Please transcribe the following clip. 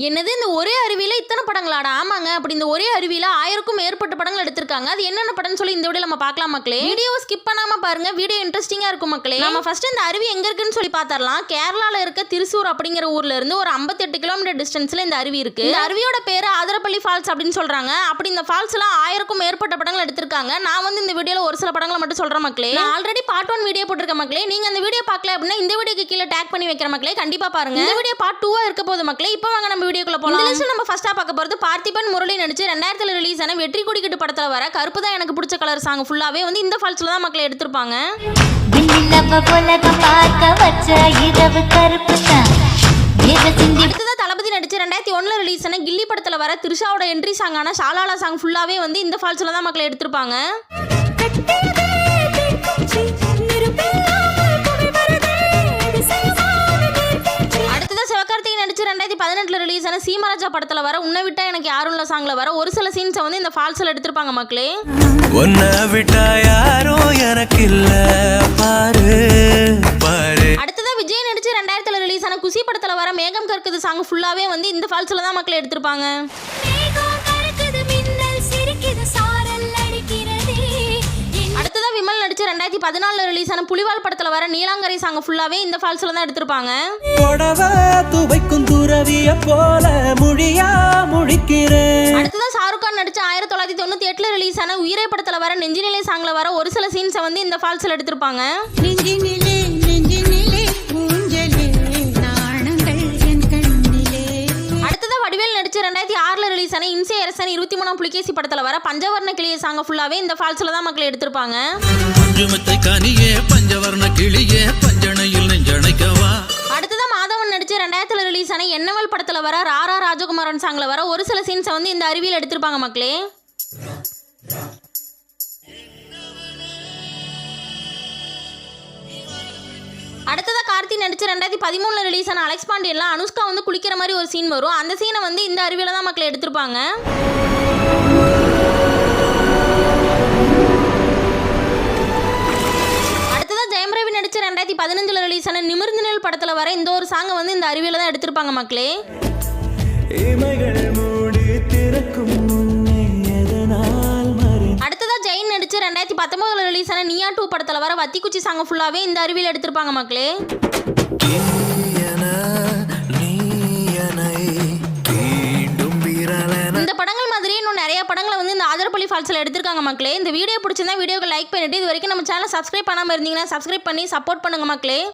என்னது இந்த ஒரே அருவியில இத்தனை படங்களாடா? ஆமாங்க, அப்படி இந்த ஒரே அருவியில 1000க்கும் மேற்பட்ட படங்கள் எடுத்திருக்காங்க. அது என்னென்ன படம்னு சொல்லி இந்த வீடியோ நம்ம பார்க்கலாம் மக்களே. வீடியோவை ஸ்கிப் பண்ணாம பாருங்க, வீடியோ இன்ட்ரெஸ்டிங்கா இருக்கும் மக்களே. நம்ம ஃபர்ஸ்ட் இந்த அருவி எங்க இருக்குன்னு சொல்லி பார்த்தரலாம். கேரளால இருக்க திருசூர் அப்படிங்கிற ஊர்ல இருந்து ஒரு 58 கிலோமீட்டர் டிஸ்டன்ஸ்ல இந்த அருவி இருக்கு. இந்த அருவியோட பேரு ஆதரப்பள்ளி ஃபால்ஸ் அப்படின்னு சொல்றாங்க. அப்படி இந்த ஃபால்ஸ்ல 1000க்கும் மேற்பட்ட படங்கள் எடுத்திருக்காங்க. நான் வந்து இந்த வீடியோல ஒரு சில படங்களை மட்டும் சொல்றேன் மக்களே. நான் ஆல்ரெடி பார்ட் 1 வீடியோ போட்டிருக்கேன் மக்களே. நீங்க அந்த வீடியோ பார்க்கல அப்படின்னா இந்த வீடியோக்கு கீழே டேக் பண்ணி வைக்கிற மக்களே, கண்டிப்பா பாருங்க. இந்த வீடியோ பார்ட் 2 இருக்க போகுது மக்களே. இப்போ வாங்க நம்ம வீடியோக்குள்ள போலாம். இந்த லிஸ்ட் நம்ம ஃபர்ஸ்டா பார்க்க போறது பார்த்திபன் முரளி நடிச்சு 2000ல ரிலீஸ் ஆன வெற்றி கொடி கட்டு படத்துல வர கருப்பு தான் எனக்கு பிடிச்ச கலர் சாங் ஃபுல்லாவே வந்து இந்த ஃபால்ஸ்ல தான் மக்களே எடுத்திருப்பாங்க. அடுத்ததா தளபதி நடிச்சு 2001ல ரிலீஸ் ஆன கில்லி படத்துல வர த்ரிஷாவோட என்ட்ரி சாங்கான ஷாலாலா சாங் ஃபுல்லாவே வந்து இந்த ஃபால்ஸ்ல தான் மக்களே எடுத்திருப்பாங்க. நடிச்சு 2018ல ரிலீஸ் ஆன சீமராஜா படத்துல வர உன்னை விட்டா எனக்கு யாரும் இல்ல சாங்ல வர ஒரு சில சீன்ஸை வந்து இந்த ஃபால்ஸ்ல எடுத்திருப்பாங்க மக்களே. உன்னை விட்டா யாரும் எனக்கு இல்ல பாரு பாரு. அடுத்ததா விஜய் நடிச்சு 2000ல ரிலீஸ் ஆன குஷி படத்துல வர மேகம் கற்குது சாங் ஃபுல்லாவே வந்து இந்த ஃபால்ஸ்ல தான் மக்களே எடுத்திருப்பாங்க. அடுத்ததா விமல் நடிச்சு 2014ல ரிலீஸ் ஆன புலிவால் படத்துல வர நீலாங்கரை சாங் ஃபுல்லாவே இந்த ஃபால்ஸ்ல தான் எடுத்திருப்பாங்க. அடுத்ததா ஷாருக் கான் நடிச்சு 1998ல ரிலீஸ் ஆன உயிரை படத்துல வர நெஞ்சினிலே சாங்ல வர ஒரு சில சீன்ஸை வந்து இந்த ஃபால்ஸ்ல எடுத்திருப்பாங்க. அடுத்ததா வடிவேல் நடிச்சு 2006ல ரிலீஸ் ஆன இன்சே அரசன் 23ஆம் புலிகேசி படத்துல வர பஞ்சவர்ண கிளியே சாங் ஃபுல்லாவே இந்த ஃபால்ஸ்ல தான் மக்கள் எடுத்திருப்பாங்க. அடுத்ததா மாதவன் நடிச்சு 2000ல ரிலீஸ் ஆன என்னவல் படத்துல வர ராரா ராஜகுமாரன் சாங்ல வர ஒரு சில சீன்ஸை வந்து இந்த அருவியில் எடுத்திருப்பாங்க மக்களே. அடுத்ததா கார்த்தி நடிச்சு 2013ல ரிலீஸ் ஆன அலெக்ஸ் பாண்டியன்ல அனுஷ்கா வந்து குளிக்கிற மாதிரி ஒரு சீன் வரும். அந்த சீனை வந்து இந்த அருவியில தான் மக்கள் எடுத்திருப்பாங்க. அடுத்ததா ஜெயம் ரவி நடிச்சு 2015ல ரிலீஸ் ஆன நிமிர்ந்து நெல் படத்துல வர இந்த ஒரு சாங்கை வந்து இந்த அருவியில தான் எடுத்திருப்பாங்க மக்களே. அடுத்ததா ஜெயின் நடிச்சு 2019ல ரிலீஸ் ஆன நியா 2 படத்துல வர வத்திக்குச்சி சாங் ஃபுல்லாவே இந்த அருவியில் எடுத்திருப்பாங்க மக்களே. இந்த படங்கள் மாதிரி இன்னும் நிறைய படங்களை வந்து இந்த ஆதரப்பள்ளி ஃபால்ஸ்ல எடுத்திருக்காங்க மக்களே. இந்த வீடியோ பிடிச்சிருந்தா வீடியோக்கு லைக் பண்ணிட்டு இது வரைக்கும் நம்ம சேனலை சப்ஸ்கிரைப் பண்ணாம இருந்தீங்கன்னா சப்ஸ்கிரைப் பண்ணி சப்போர்ட் பண்ணுங்க மக்களே.